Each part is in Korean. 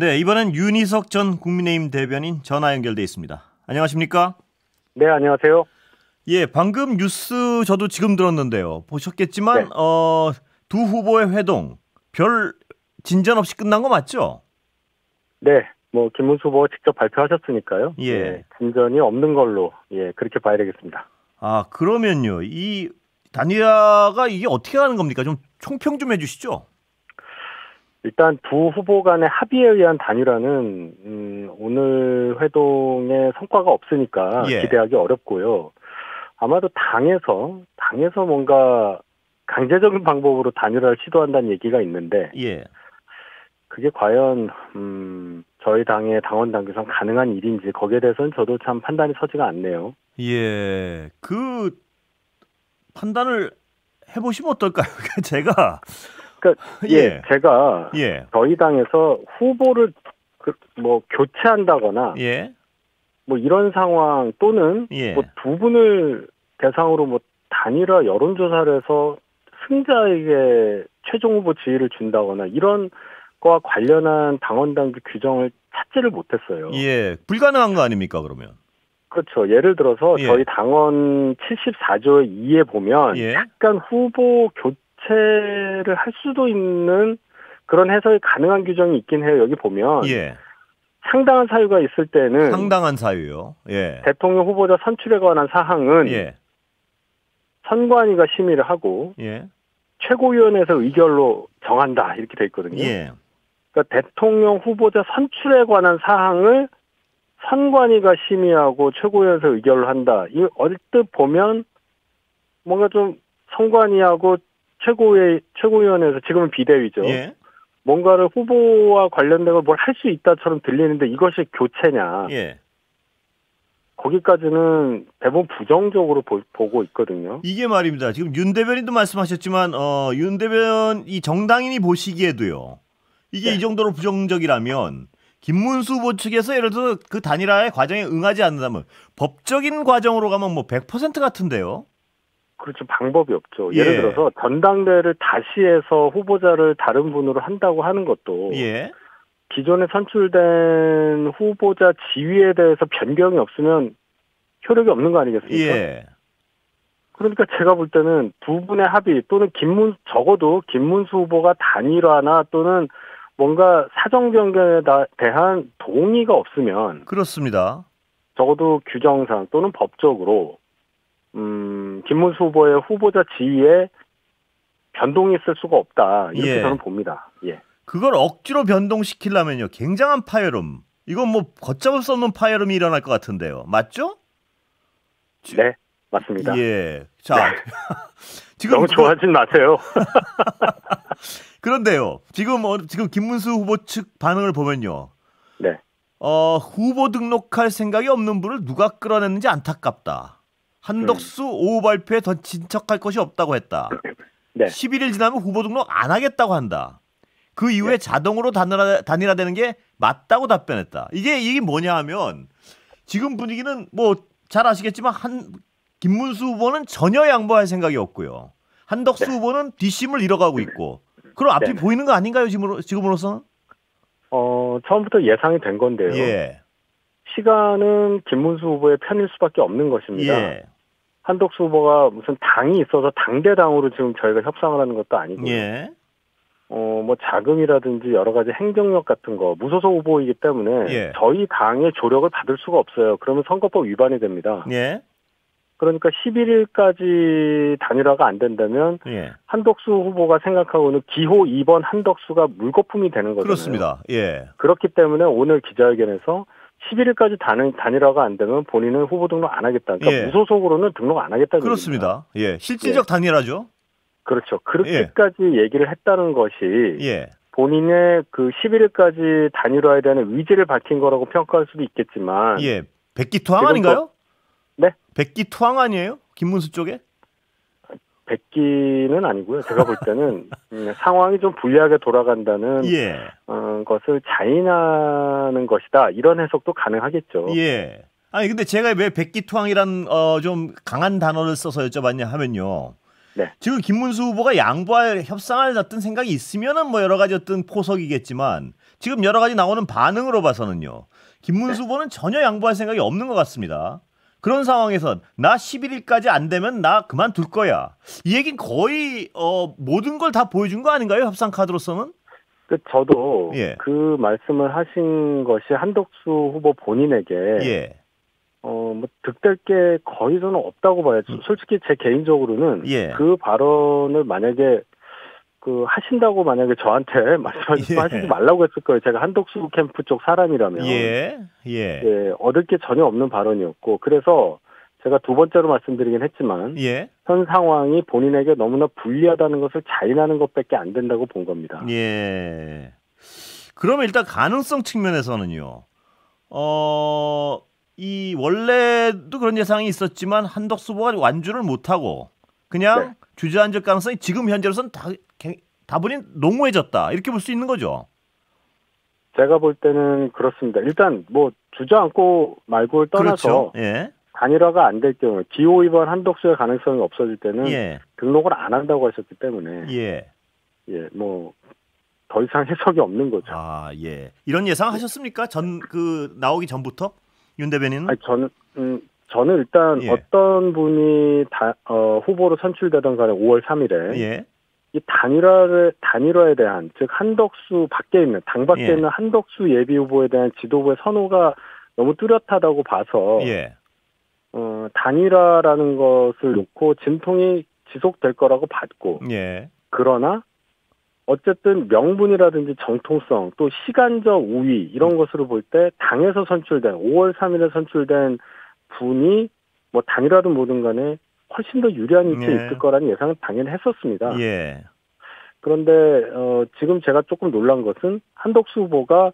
네, 이번엔 윤희석 전 국민의힘 대변인 전화 연결돼 있습니다. 안녕하십니까? 네, 안녕하세요. 예, 방금 뉴스 저도 지금 들었는데요. 보셨겠지만 네, 두 후보의 회동 별 진전 없이 끝난 거 맞죠? 네, 김문수 후보가 직접 발표하셨으니까요. 예. 진전이 없는 걸로, 그렇게 봐야 되겠습니다. 아, 그러면요. 이 단일화가 이게 어떻게 하는 겁니까? 좀 총평 좀 해주시죠. 일단 두 후보 간의 합의에 의한 단일화는, 오늘 회동에 성과가 없으니까 예, 기대하기 어렵고요. 아마도 당에서 뭔가 강제적인 방법으로 단일화를 시도한다는 얘기가 있는데, 예, 그게 과연, 저희 당의 당원 당규상 가능한 일인지 거기에 대해서는 저도 참 판단이 서지가 않네요. 예. 그 판단을 해보시면 어떨까요? 제가 그러니까 예, 제가 예, 저희 당에서 후보를 교체한다거나 예, 이런 상황 또는 예. 두 분을 대상으로 단일화 여론조사를 해서 승자에게 최종 후보 지위를 준다거나 이런 거와 관련한 당원 당규 규정을 찾지를 못했어요. 예, 불가능한 거 아닙니까, 그러면? 그렇죠. 예를 들어서 예, 저희 당원 74조 2에 보면 예, 약간 후보 교체를 할 수도 있는 그런 해석이 가능한 규정이 있긴 해요. 여기 보면 예. 상당한 사유가 있을 때는 상당한 사유요. 예, 대통령 후보자 선출에 관한 사항은 예, 선관위가 심의를 하고 예, 최고위원회에서 의결로 정한다 이렇게 돼 있거든요. 예, 그러니까 대통령 후보자 선출에 관한 사항을 선관위가 심의하고 최고위원회에서 의결을 한다. 이 얼뜻 보면 뭔가 좀 선관위하고 최고위원회에서 지금은 비대위죠. 예, 뭔가를 후보와 관련된 걸 뭘 할 수 있다처럼 들리는데 이것이 교체냐. 예. 거기까지는 대부분 부정적으로 보고 있거든요. 이게 말입니다. 지금 윤 대변인도 말씀하셨지만, 윤 대변 이 정당인이 보시기에도요. 이게 이 네. 정도로 부정적이라면 김문수 후보 측에서 예를 들어 그 단일화의 과정에 응하지 않는다면 법적인 과정으로 가면 뭐 100% 같은데요. 그렇죠. 방법이 없죠. 예, 예를 들어서 전당대회를 다시 해서 후보자를 다른 분으로 한다고 하는 것도 예, 기존에 선출된 후보자 지위에 대해서 변경이 없으면 효력이 없는 거 아니겠습니까? 예, 그러니까 제가 볼 때는 두 분의 합의 또는 적어도 김문수 후보가 단일화나 또는 뭔가 사정 변경에 대한 동의가 없으면 그렇습니다. 적어도 규정상 또는 법적으로 김문수 후보의 후보자 지위에 변동이 있을 수가 없다. 이렇게 예. 저는 봅니다. 예. 그걸 억지로 변동시키려면요. 굉장한 파열음. 이건 뭐 걷잡을 수 없는 파열음이 일어날 것 같은데요. 맞죠? 네, 맞습니다. 예. 자, 지금 너무 좋아하진 마세요. 그런데요. 지금 김문수 후보 측 반응을 보면요. 네. 후보 등록할 생각이 없는 분을 누가 끌어냈는지 안타깝다. 한덕수 오후 발표에 더 진척할 것이 없다고 했다. 네. 11일 지나면 후보 등록 안 하겠다고 한다. 그 이후에 네. 자동으로 단일화되는 게 맞다고 답변했다. 이게 뭐냐 하면 지금 분위기는 뭐 잘 아시겠지만 김문수 후보는 전혀 양보할 생각이 없고요. 한덕수 네. 후보는 뒷심을 잃어가고 있고. 그럼 앞이 네. 보이는 거 아닌가요? 지금으로서는? 처음부터 예상이 된 건데요. 예. 시간은 김문수 후보의 편일 수밖에 없는 것입니다. 예. 한덕수 후보가 무슨 당이 있어서 당대당으로 지금 저희가 협상을 하는 것도 아니고요. 예. 자금이라든지 여러 가지 행정력 같은 거 무소속 후보이기 때문에 예. 저희 당의 조력을 받을 수가 없어요. 그러면 선거법 위반이 됩니다. 예. 그러니까 11일까지 단일화가 안 된다면 예. 한덕수 후보가 생각하고는 기호 2번 한덕수가 물거품이 되는 거잖아요. 그렇습니다. 예. 그렇기 때문에 오늘 기자회견에서 11일까지 단일화가 안 되면 본인은 후보 등록 안 하겠다. 그러니까 예. 무소속으로는 등록 안 하겠다는 그렇습니다. 예. 실질적 단일화죠. 그렇죠. 그렇게까지 얘기를 했다는 것이 예. 본인의 그 11일까지 단일화에 대한 의지를 밝힌 거라고 평가할 수도 있겠지만 예. 백기투항 지금 아닌가요? 네? 백기투항 아니에요? 김문수 쪽에? 백기는 아니고요. 제가 볼 때는 상황이 좀 불리하게 돌아간다는 예. 것을 자인하는 것이다. 이런 해석도 가능하겠죠. 예. 아니 근데 제가 왜 백기투항이란 좀 강한 단어를 써서 여쭤봤냐 하면요. 네. 지금 김문수 후보가 양보할 협상할 어떤 생각이 있으면은 뭐 여러 가지 어떤 포석이겠지만 지금 여러 가지 나오는 반응으로 봐서는요. 김문수 후보는 전혀 양보할 생각이 없는 것 같습니다. 그런 상황에서 나 11일까지 안 되면 나 그만둘 거야. 이 얘기는 거의 모든 걸 다 보여준 거 아닌가요? 협상 카드로서는? 저도 예. 그 말씀을 하신 것이 한덕수 후보 본인에게 예. 뭐 득될 게 거의 저는 없다고 봐요. 솔직히 제 개인적으로는 예. 그 발언을 만약에 하신다고 만약에 저한테 말씀하시지 말라고 했을 거예요. 제가 한덕수 캠프 쪽 사람이라면. 예. 예, 얻을 게 전혀 없는 발언이었고, 그래서 제가 두 번째로 말씀드리긴 했지만, 예. 현 상황이 본인에게 너무나 불리하다는 것을 자인하는 것밖에 안 된다고 본 겁니다. 예. 그러면 일단 가능성 측면에서는요. 이 원래도 그런 예상이 있었지만 한덕수 후보가 완주를 못하고 그냥 네. 주저앉을 가능성이 지금 현재로서는 다분히 농후해졌다. 이렇게 볼 수 있는 거죠. 제가 볼 때는 그렇습니다. 일단 뭐 주저앉고 말고를 떠나서 그렇죠. 예. 단일화가 안 될 경우 기호 위반 한덕수의 가능성이 없어질 때는 예. 등록을 안 한다고 하셨기 때문에 예. 뭐 더 이상 해석이 없는 거죠. 아, 예. 이런 예상 하셨습니까? 나오기 전부터 윤 대변인은? 아니, 저는 일단 예. 어떤 분이 후보로 선출되던 간에 5월 3일에 예. 이 단일화에 대한, 즉 한덕수 밖에 있는, 당 밖에 예. 있는 한덕수 예비 후보에 대한 지도부의 선호가 너무 뚜렷하다고 봐서 예. 단일화라는 것을 놓고 진통이 지속될 거라고 봤고, 예. 그러나 어쨌든 명분이라든지 정통성 또 시간적 우위 이런 것으로 볼 때 당에서 선출된 5월 3일에 선출된 분이 뭐 단일화든 뭐든 간에 훨씬 더 유리한 위치에 예. 있을 거라는 예상은 당연히 했었습니다. 예. 그런데 지금 제가 조금 놀란 것은 한덕수 후보가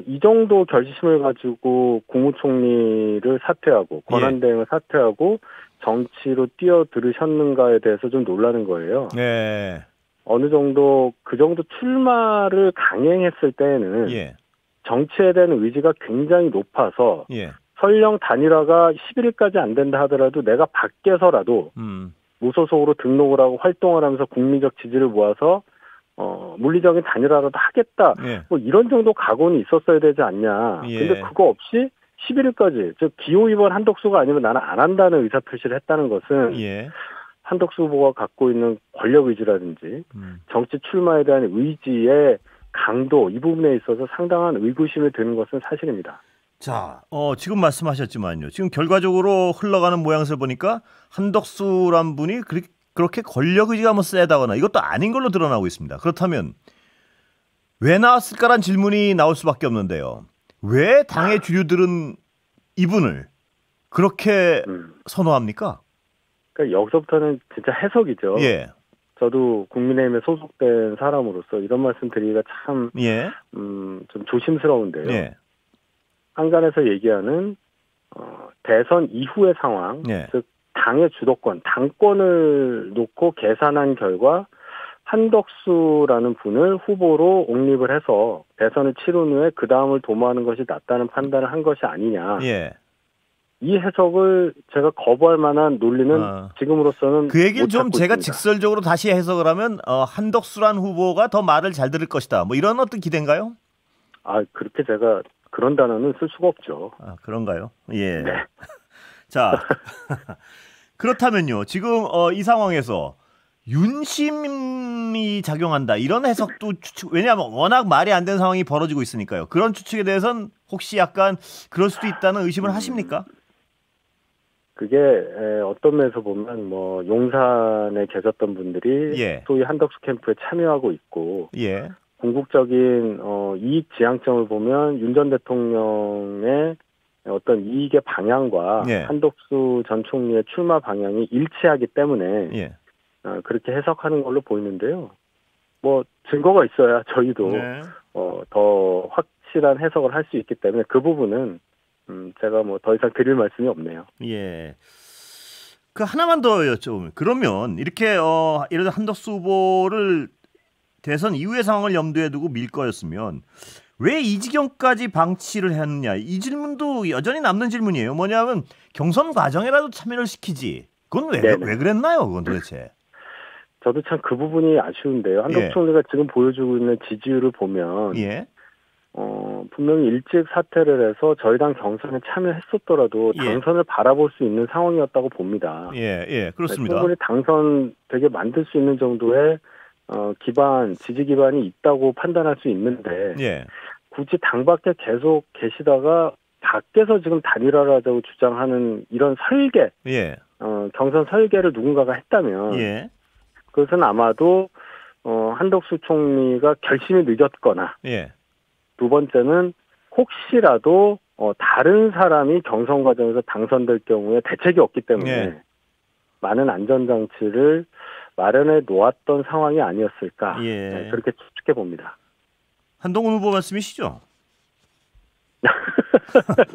이 정도 결심을 가지고 국무총리를 사퇴하고 권한대행을 사퇴하고 정치로 뛰어들으셨는가에 대해서 좀 놀라는 거예요. 예. 어느 정도 그 정도 출마를 강행했을 때에는 예. 정치에 대한 의지가 굉장히 높아서 예. 설령 단일화가 11일까지 안 된다 하더라도 내가 밖에서라도 무소속으로 등록을 하고 활동을 하면서 국민적 지지를 모아서 물리적인 단일화라도 하겠다. 예. 뭐 이런 정도 각오는 있었어야 되지 않냐. 예. 근데 그거 없이 11일까지 즉 기호 위반 한덕수가 아니면 나는 안 한다는 의사표시를 했다는 것은 예. 한덕수 후보가 갖고 있는 권력 의지라든지 정치 출마에 대한 의지의 강도 이 부분에 있어서 상당한 의구심이 드는 것은 사실입니다. 자, 지금 말씀하셨지만요. 지금 결과적으로 흘러가는 모양새를 보니까 한덕수란 분이 그렇게 권력 의지가 뭐 세다거나 이것도 아닌 걸로 드러나고 있습니다. 그렇다면 왜 나왔을까란 질문이 나올 수밖에 없는데요. 왜 당의 주류들은 이분을 그렇게 선호합니까? 그러니까 여기서부터는 진짜 해석이죠. 예. 저도 국민의힘에 소속된 사람으로서 이런 말씀 드리기가 참, 예. 좀 조심스러운데요. 예. 한간에서 얘기하는, 대선 이후의 상황, 예. 즉, 당의 주도권, 당권을 놓고 계산한 결과 한덕수라는 분을 후보로 옹립을 해서 대선을 치른 후에 그 다음을 도모하는 것이 낫다는 판단을 한 것이 아니냐. 예. 이 해석을 제가 거부할 만한 논리는 지금으로서는 그 얘기를 못 좀 찾고 제가 있습니다. 직설적으로 다시 해석을 하면 한덕수란 후보가 더 말을 잘 들을 것이다. 뭐 이런 어떤 기대인가요? 그렇게 제가 그런 단어는 쓸 수가 없죠. 그런가요? 예. 네. 자, 그렇다면요. 지금 이 상황에서 윤심이 작용한다. 이런 해석도 왜냐하면 워낙 말이 안 되는 상황이 벌어지고 있으니까요. 그런 추측에 대해서는 혹시 약간 그럴 수도 있다는 의심을 하십니까? 그게 어떤 면에서 보면 뭐 용산에 계셨던 분들이 예. 소위 한덕수 캠프에 참여하고 있고 예. 궁극적인 이익 지향점을 보면 윤 전 대통령의 어떤 이익의 방향과 예. 한덕수 전 총리의 출마 방향이 일치하기 때문에 예. 그렇게 해석하는 걸로 보이는데요. 뭐 증거가 있어야 저희도 네. 더 확실한 해석을 할 수 있기 때문에 그 부분은 제가 뭐 더 이상 드릴 말씀이 없네요. 예. 그 하나만 더 여쭤보면 그러면 이렇게 예를 들어 한덕수 후보를 대선 이후의 상황을 염두에 두고 밀 거였으면 왜 이 지경까지 방치를 했느냐 이 질문도 여전히 남는 질문이에요. 뭐냐면 경선 과정에라도 참여를 시키지. 그건 왜 그랬나요? 그건 도대체. 저도 참 그 부분이 아쉬운데요. 한덕수 예. 총리가 지금 보여주고 있는 지지율을 보면 예. 분명히 일찍 사퇴를 해서 저희 당 경선에 참여했었더라도 예. 당선을 바라볼 수 있는 상황이었다고 봅니다. 예. 예. 네, 그렇습니다. 충분히 당선 되게 만들 수 있는 정도의 지지 기반이 있다고 판단할 수 있는데 예. 굳이 당 밖에 계속 계시다가 밖에서 지금 단일화를 하자고 주장하는 이런 설계, 예. 경선 설계를 누군가가 했다면 예. 그것은 아마도 한덕수 총리가 결심이 늦었거나 예. 두 번째는 혹시라도 다른 사람이 경선 과정에서 당선될 경우에 대책이 없기 때문에 예. 많은 안전장치를 마련해 놓았던 상황이 아니었을까 예. 네, 그렇게 추측해 봅니다. 한동훈 후보 말씀이시죠?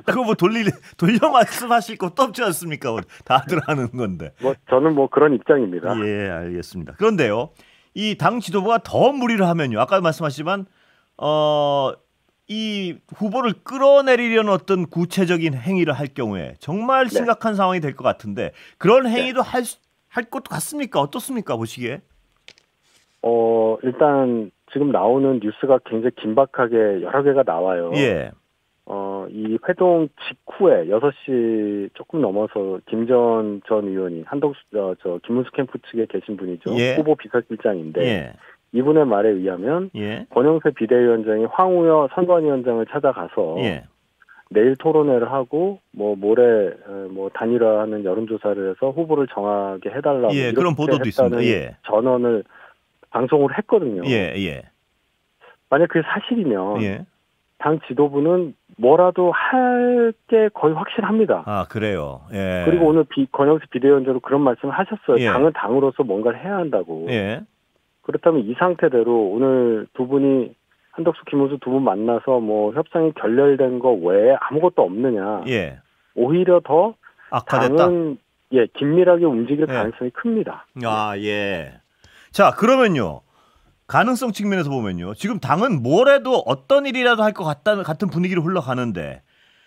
그거 뭐 돌려 말씀하실 것도 없지 않습니까? 다들 하는 건데. 저는 그런 입장입니다. 예, 알겠습니다. 그런데요, 이 당 지도부가 더 무리를 하면요, 아까 말씀하셨지만 이 후보를 끌어내리려는 어떤 구체적인 행위를 할 경우에 정말 심각한 상황이 될 것 같은데 그런 행위도 할 것도 같습니까? 어떻습니까? 보시기에? 일단 지금 나오는 뉴스가 굉장히 긴박하게 여러 개가 나와요. 예. 이 회동 직후에 6시 조금 넘어서 김전 전 의원이 한덕수 김문수 캠프 측에 계신 분이죠. 예. 후보 비서실장인데 예. 이분의 말에 의하면 예. 권영세 비대위원장이 황우여 선관위원장을 찾아가서 예. 내일 토론회를 하고 모레 단일화하는 여론조사를 해서 후보를 정하게 해달라고 예. 이렇게 그런 보도도 있습니다. 했다는 예. 전언을 방송을 했거든요. 예. 예. 만약 그게 사실이면 예. 당 지도부는 뭐라도 할 게 거의 확실합니다. 아, 그래요. 예. 그리고 오늘 권영수 비대위원장도 그런 말씀을 하셨어요. 예. 당은 당으로서 뭔가를 해야 한다고. 예. 그렇다면 이 상태대로 오늘 두 분이 한덕수, 김문수 두 분 만나서 협상이 결렬된 거 외에 아무것도 없느냐. 예. 오히려 더 악화됐다. 당은 긴밀하게 움직일 예. 가능성이 큽니다. 아, 예. 자, 그러면요. 가능성 측면에서 보면요. 지금 당은 뭐래도 어떤 일이라도 할 것 같은 분위기로 흘러가는데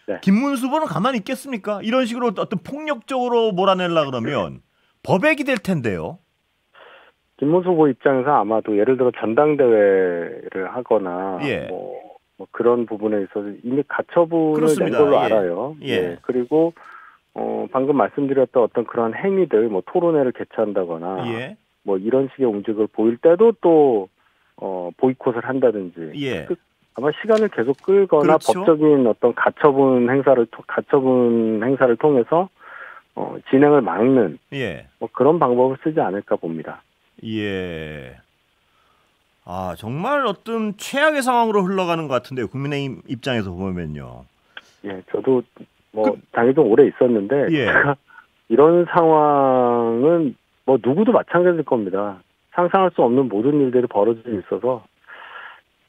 네. 김문수 후보는 가만히 있겠습니까? 이런 식으로 어떤 폭력적으로 몰아내려 그러면 법액이 될 텐데요. 김문수 후보 입장에서 아마도 예를 들어 전당대회를 하거나 예. 그런 부분에 있어서 이미 가처분을 그렇습니다. 낸 걸로 예. 알아요. 예. 그리고 방금 말씀드렸던 어떤 그런 행위들, 토론회를 개최한다거나 예. 이런 식의 움직임을 보일 때도 또 보이콧을 한다든지 예. 아마 시간을 계속 끌거나 그렇죠. 법적인 어떤 가처분 행사를 통해서 진행을 막는 예. 그런 방법을 쓰지 않을까 봅니다. 예. 아, 정말 어떤 최악의 상황으로 흘러가는 것 같은데요. 국민의힘 입장에서 보면요. 예, 저도 당이 좀 오래 있었는데 예. 제가 이런 상황은 누구도 마찬가지일 겁니다. 상상할 수 없는 모든 일들이 벌어지고 있어서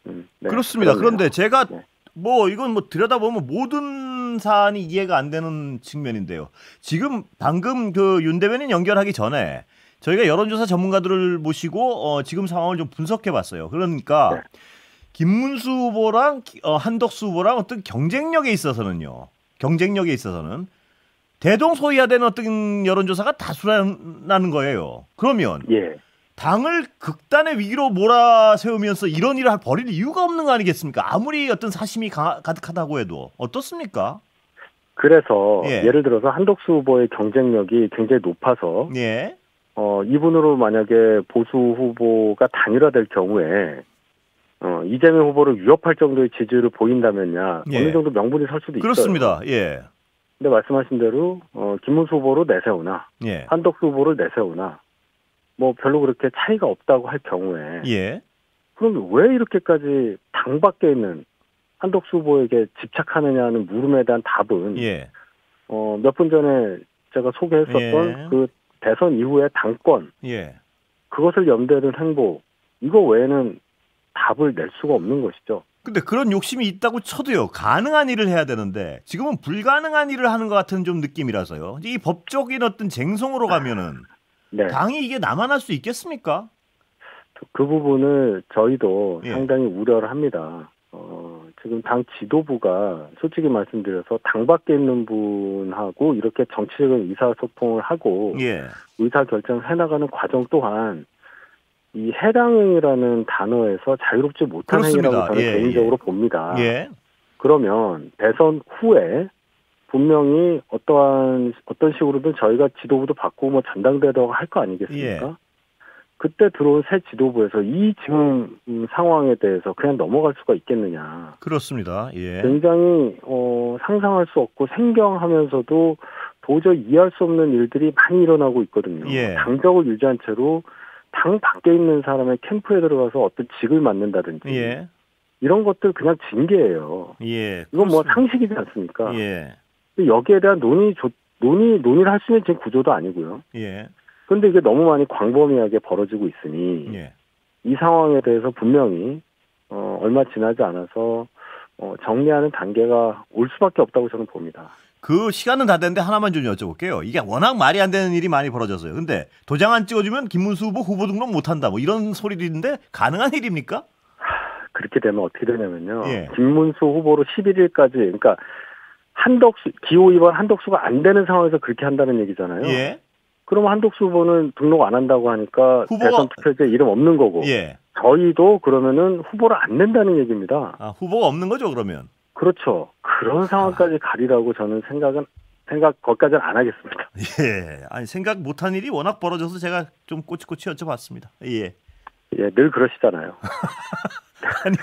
네, 그렇습니다. 그러네요. 그런데 제가 네. 이건 들여다보면 모든 사안이 이해가 안 되는 측면인데요. 지금 방금 윤 대변인 연결하기 전에 저희가 여론조사 전문가들을 모시고 지금 상황을 좀 분석해 봤어요. 그러니까 네. 김문수 후보랑 한덕수 후보랑 어떤 경쟁력에 있어서는 대동소이하되는 어떤 여론조사가 다수라는 거예요. 그러면 당을 극단의 위기로 몰아세우면서 이런 일을 벌일 이유가 없는 거 아니겠습니까? 아무리 어떤 사심이 가득하다고 해도 어떻습니까? 그래서 예를 들어서 한덕수 후보의 경쟁력이 굉장히 높아서 예. 이분으로 만약에 보수 후보가 단일화될 경우에 이재명 후보를 위협할 정도의 지지를 보인다면야 어느 정도 명분이 설 수도 있어요. 그렇습니다. 예. 근데 말씀하신 대로 김문수 후보로 내세우나 한덕수 후보를 내세우나 별로 그렇게 차이가 없다고 할 경우에 그럼 왜 이렇게까지 당 밖에 있는 한덕수 후보에게 집착하느냐는 물음에 대한 답은 몇 분 전에 제가 소개했었던 그 대선 이후의 당권 그것을 염두에 둔 행보 이거 외에는 답을 낼 수가 없는 것이죠. 근데 그런 욕심이 있다고 쳐도요. 가능한 일을 해야 되는데 지금은 불가능한 일을 하는 것 같은 좀 느낌이라서요. 이 법적인 어떤 쟁송으로 가면은 당이 이게 남아날 수 있겠습니까? 그 부분을 저희도 상당히 우려를 합니다. 지금 당 지도부가 솔직히 말씀드려서 당 밖에 있는 분하고 이렇게 정치적인 의사소통을 하고 의사결정을 해나가는 과정 또한 이 해당 행위라는 단어에서 자유롭지 못한 그렇습니다. 행위라고 저는 예, 개인적으로 봅니다. 예. 그러면 대선 후에 분명히 어떤 식으로든 저희가 지도부도 바꾸고 뭐 전당대회도 할 거 아니겠습니까? 예. 그때 들어온 새 지도부에서 이 지금 상황에 대해서 그냥 넘어갈 수가 있겠느냐. 그렇습니다. 예. 굉장히 상상할 수 없고 생경하면서도 도저히 이해할 수 없는 일들이 많이 일어나고 있거든요. 예. 당적을 유지한 채로 당 밖에 있는 사람의 캠프에 들어가서 어떤 직을 맡는다든지 예. 이런 것들 그냥 징계예요. 예. 이건 뭐 그렇습니다. 상식이지 않습니까? 예. 여기에 대한 논의를 할 수 있는 지금 구조도 아니고요. 예. 그런데 이게 너무 많이 광범위하게 벌어지고 있으니 예. 이 상황에 대해서 분명히 얼마 지나지 않아서 정리하는 단계가 올 수밖에 없다고 저는 봅니다. 그 시간은 다 됐는데 하나만 좀 여쭤볼게요. 이게 워낙 말이 안 되는 일이 많이 벌어졌어요. 근데 도장 안 찍어주면 김문수 후보 등록 못한다. 뭐 이런 소리도 있는데 가능한 일입니까? 그렇게 되면 어떻게 되냐면요. 예. 김문수 후보로 11일까지 그러니까 기호 2번 한덕수가 안 되는 상황에서 그렇게 한다는 얘기잖아요. 예. 그러면 한덕수 후보는 등록 안 한다고 하니까 후보가- 대선 투표지에 이름 없는 거고 예. 저희도 그러면은 후보를 안 낸다는 얘기입니다. 아, 후보가 없는 거죠, 그러면. 그렇죠. 그런 상황까지 가리라고 저는 거기까지는 안 하겠습니다. 예. 아니, 생각 못한 일이 워낙 벌어져서 제가 좀 꼬치꼬치 여쭤봤습니다. 예. 예, 늘 그러시잖아요. 아니,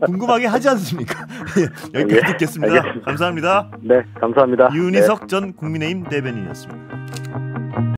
궁금하게 하지 않습니까? 예. 여기까지 예, 듣겠습니다. 알겠습니다. 감사합니다. 네, 감사합니다. 윤희석 전 국민의힘 대변인이었습니다.